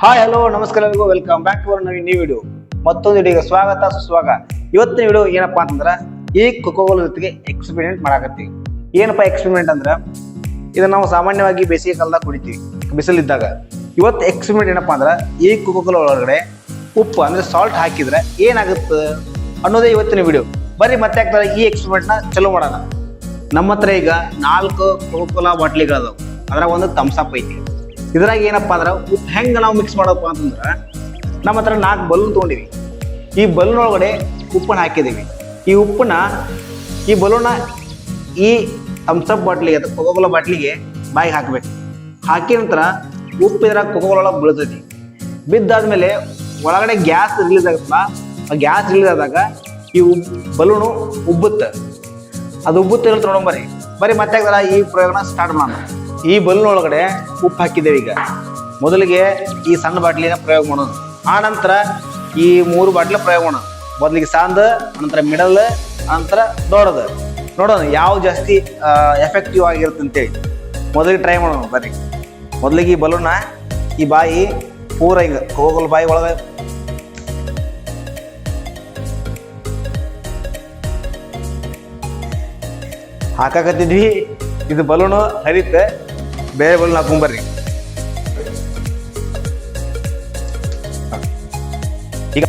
Hi hello ನಮಸ್ಕಾರ ಎಲ್ಲರಿಗೂ welcome back to our new video. ಮತ್ತೊಂದು ವಿಡಿಯೋಗೆ ಸ್ವಾಗತ ಸುಸ್ವಾಗತ. ಇವತ್ತಿನ ವಿಡಿಯೋ ಏನಪ್ಪಾ ಅಂತಂದ್ರೆ ಈ ಕೊಕೊಕೋಲಾ ಜೊತೆಗೆ ಎಕ್ಸ್ಪೆರಿಮೆಂಟ್ ಮಾಡಾಕತ್ತೀವಿ. ಏನಪ್ಪ ಎಕ್ಸ್ಪೆರಿಮೆಂಟ್ ಅಂದ್ರೆ ಇದನ್ನ ನಾವು ಸಾಮಾನ್ಯವಾಗಿ ಬೇಸಿಗೆ ಕಾಲದಾಗ ಕುಡಿತೀವಿ ಬಿಸಿಲಿದ್ದಾಗ. ಇವತ್ತು ಎಕ್ಸ್ಪೆರಿಮೆಂಟ್ ಏನಪ್ಪಾ ಅಂದ್ರೆ ಈ ಕೊಕೊಕೋಲಾ ಒಳಗಡೆ ಉಪ್ಪು ಅಂದ್ರೆ ಸಾಲ್ಟ್ ಹಾಕಿದ್ರೆ ಏನಾಗುತ್ತೆ ಅನ್ನೋದೇ ಇವತ್ತಿನ ವಿಡಿಯೋ. ಬರ್ರಿ ಮತ್ತೆ ಆಗ್ತಾರೆ ಈ ಎಕ್ಸ್ಪೆರಿಮೆಂಟ್ ನ ಚಲೋ ಮಾಡೋಣ. ನಮ್ಮ ಹತ್ರ ಈಗ 4 ಕೊಕೊಕೋಲಾ ಬಾಟ್ಲಿಗಳದಾವ, ಅದ್ರಾಗ ಒಂದು ಥಮ್ಸ್ ಅಪ್ ಐತಿ. ಇದ್ರಾಗ ಏನಪ್ಪಾ ಅಂದ್ರೆ ಉಪ್ಪು ಹೆಂಗೆ ನಾವು ಮಿಕ್ಸ್ ಮಾಡಪ್ಪ ಅಂತಂದ್ರೆ ನಮ್ಮ ಹತ್ರ 4 ಬಲೂನ್ ತೊಗೊಂಡಿವಿ. ಈ ಬಲೂನ್ ಒಳಗಡೆ ಉಪ್ಪನ್ನ ಹಾಕಿದ್ದೀವಿ. ಈ ಬಲೂನ್ನ ಈ ಥಮ್ಸ್ ಅಪ್ ಬಾಟ್ಲಿಗೆ ಅಥವಾ ಕೊಕೊಕೋಲಾ ಬಾಟ್ಲಿಗೆ ಬಾಯಿಗೆ ಹಾಕ್ಬೇಕು. ಹಾಕಿದ ನಂತರ ಉಪ್ಪು ಇದ್ರಾಗ ಕೊಕೊಕೋಲಾ ಒಳಗೆ ಬೀಳ್ತೈತಿ. ಬಿದ್ದಾದ್ಮೇಲೆ ಒಳಗಡೆ ಗ್ಯಾಸ್ ರಿಲೀಸ್ ಆಗುತ್ತಲ್ಲ, ಆ ಗ್ಯಾಸ್ ರಿಲೀಸ್ ಆದಾಗ ಈ ಬಲೂನು ಉಬ್ಬುತ್ತೆ. ಅದು ಉಬ್ಬುತ್ತೆ ಅಂತ ನೋಡೋಣ. ಮತ್ತೆ ಈ ಪ್ರಯೋಗನ ಸ್ಟಾರ್ಟ್ ಮಾಡೋಣ. ಈ ಬಲೂನ್ ಒಳಗಡೆ ಉಪ್ಪು ಹಾಕಿದ್ದೇವೆ. ಈಗ ಮೊದಲಿಗೆ ಈ ಸಣ್ಣ ಬಾಟ್ಲಿನ ಪ್ರಯೋಗ ಮಾಡೋಣ. ಆ ನಂತರ ಈ 3 ಬಾಟ್ಲಿ ಪ್ರಯೋಗ ಮಾಡೋಣ. ಮೊದಲಿಗೆ ಸಣ್ಣ, ನಂತರ ಮಿಡಲ್, ನಂತರ ದೊಡ್ಡದು. ನೋಡೋಣ ಯಾವ ಜಾಸ್ತಿ ಎಫೆಕ್ಟಿವ್ ಆಗಿರುತ್ತೆ ಅಂತೇಳಿ ಮೊದಲಿಗೆ ಟ್ರೈ ಮಾಡೋಣ. ಬರ್ರಿ ಮೊದಲಿಗೆ ಈ ಬಲೂನ್ನ ಈ ಬಾಯಿ ಪೂರ ಈಗ ಕೊಕೊಕೋಲಾ ಬಾಯಿ ಒಳಗೆ ಹಾಕಾಕತ್ತಿದ್ವಿ. ಇದು ಬಲೂನು ಹರಿತೆ, ಬೇರೆ ಬಲೂನ್ ಹಾಕೊಂಬರ್ರಿ. ಈಗ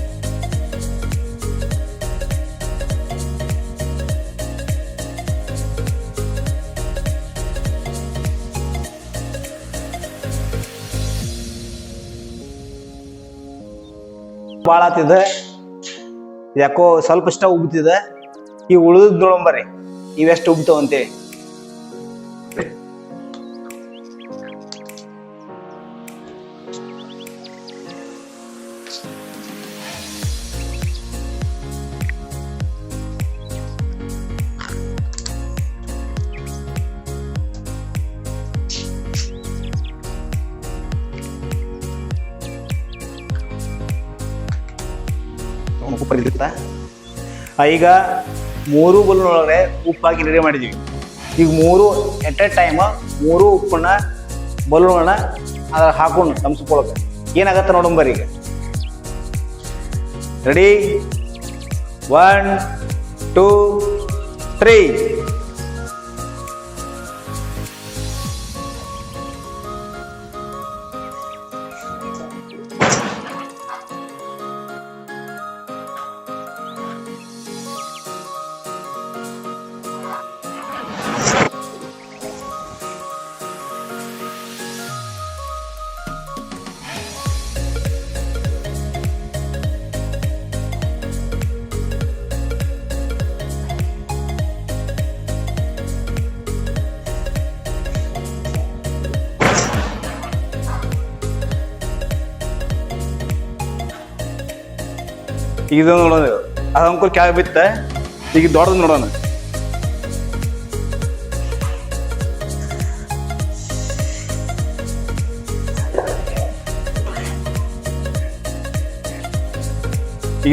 ಭಾಳ ಆತಿದೆ, ಯಾಕೋ ಸ್ವಲ್ಪ ಇಷ್ಟ ಉಬ್ತಿದೆ. ಈ ಉಳಿದ್ ನೋಡಂಬರ್ರಿ ಇವೆಷ್ಟು ಉಬ್ತಾವ ಅಂತೇಳಿ. ಈಗ 3 ಬಲೂನ್ ಒಳಗಡೆ ಉಪ್ಪು ಹಾಕಿ ರೆಡಿ ಮಾಡಿದ್ವಿ. ಈಗ 3 ಎಟ್ ಎ ಟೈಮ್ 3 ಉಪ್ಪನ್ನ ಬಲೂನ್ ಅದ್ರ ಹಾಕೊಂಡು ತಂಸ್ಕೊಳಕ ಏನಾಗತ್ತ ನೋಡಂಬರಿ. ಈಗ ರೆಡಿ 1 2 3. ಇದು ನೋಡೋಣ, ಅದು ಅಂಕಲ್ ಕ್ಯಾಬ್ ಬಿತ್ತ. ಈಗ ದೊಡ್ಡದು ನೋಡೋಣ.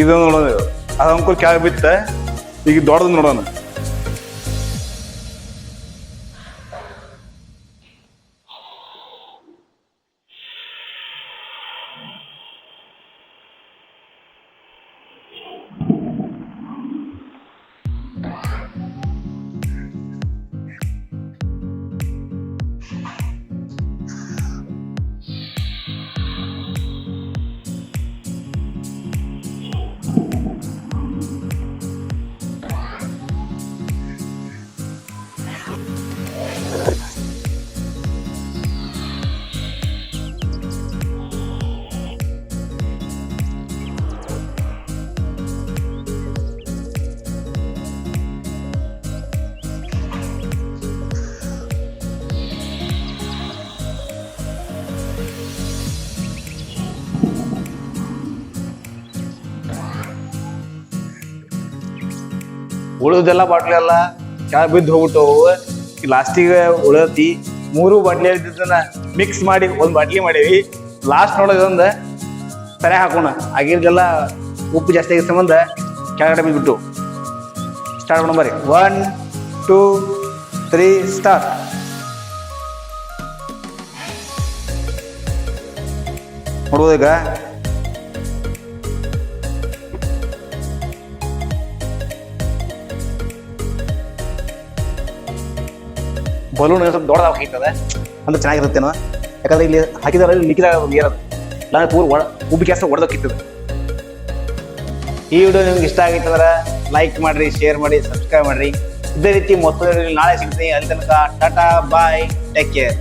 ಇದು ನೋಡೋಣ, ಅದು ಅಂಕಲ್ ಕ್ಯಾಬ್ ಬಿತ್ತ. ಈಗ ದೊಡ್ಡದು ನೋಡೋಣ. ಉಳಿದೆಲ್ಲ ಬಾಟ್ಲಿ ಎಲ್ಲ ಕೆಳಗೆ ಬಿದ್ದು ಹೋಗ್ಬಿಟ್ಟವು. ಲಾಸ್ಟಿಗೆ ಉಳತಿ 3 ಬಾಟ್ಲಿ ಇದ್ದಿದ್ದನ್ನ ಮಿಕ್ಸ್ ಮಾಡಿ ಒಂದು ಬಾಟ್ಲಿ ಮಾಡೀವಿ. ಲಾಸ್ಟ್ ನೋಡೋದೊಂದು ಸರಿ ಹಾಕೋಣ. ಆಗಿದ್ದೆಲ್ಲ ಉಪ್ಪು ಜಾಸ್ತಿ ಆಗಿದ್ದ ಸಂಬಂಧ ಕೆಳಗಡೆ ಬಿದ್ದುಬಿಟ್ಟು. ಸ್ಟಾರ್ಟ್ ಮಾಡೋಣ ಬರ್ರಿ. 1 2 3 ಸ್ಟಾರ್ಟ್. ನೋಡ್ಬೋದು ಈಗ ಬಲೂನ್ ಸ್ವಲ್ಪ ದೊಡ್ಡದಾಗ್ತದೆ ಅಂದ್ರೆ ಚೆನ್ನಾಗಿರುತ್ತೇನೋ, ಯಾಕಂದ್ರೆ ಇಲ್ಲಿ ಹಾಕಿದ್ರೆ ಲಿಕ್ಕಿದ ನೀರದು ಇಲ್ಲ ಪೂರ್ ಉಬ್ಬಿ ಕೆಲಸ ಹೊಡೆದೋಗಿರ್ತದೆ. ಈ ವಿಡಿಯೋ ನಿಮ್ಗೆ ಇಷ್ಟ ಆಗಿತ್ತಂದ್ರೆ ಲೈಕ್ ಮಾಡ್ರಿ, ಶೇರ್ ಮಾಡಿ, ಸಬ್ಸ್ಕ್ರೈಬ್ ಮಾಡ್ರಿ. ಇದೇ ರೀತಿ ಮತ್ತೊಂದು ನಾಳೆ ಸಿಗ್ತೀನಿ. ಅಲ್ಲಿ ತನಕ ಟಾಟಾ ಬಾಯ್, ಟೇಕ್ ಕೇರ್.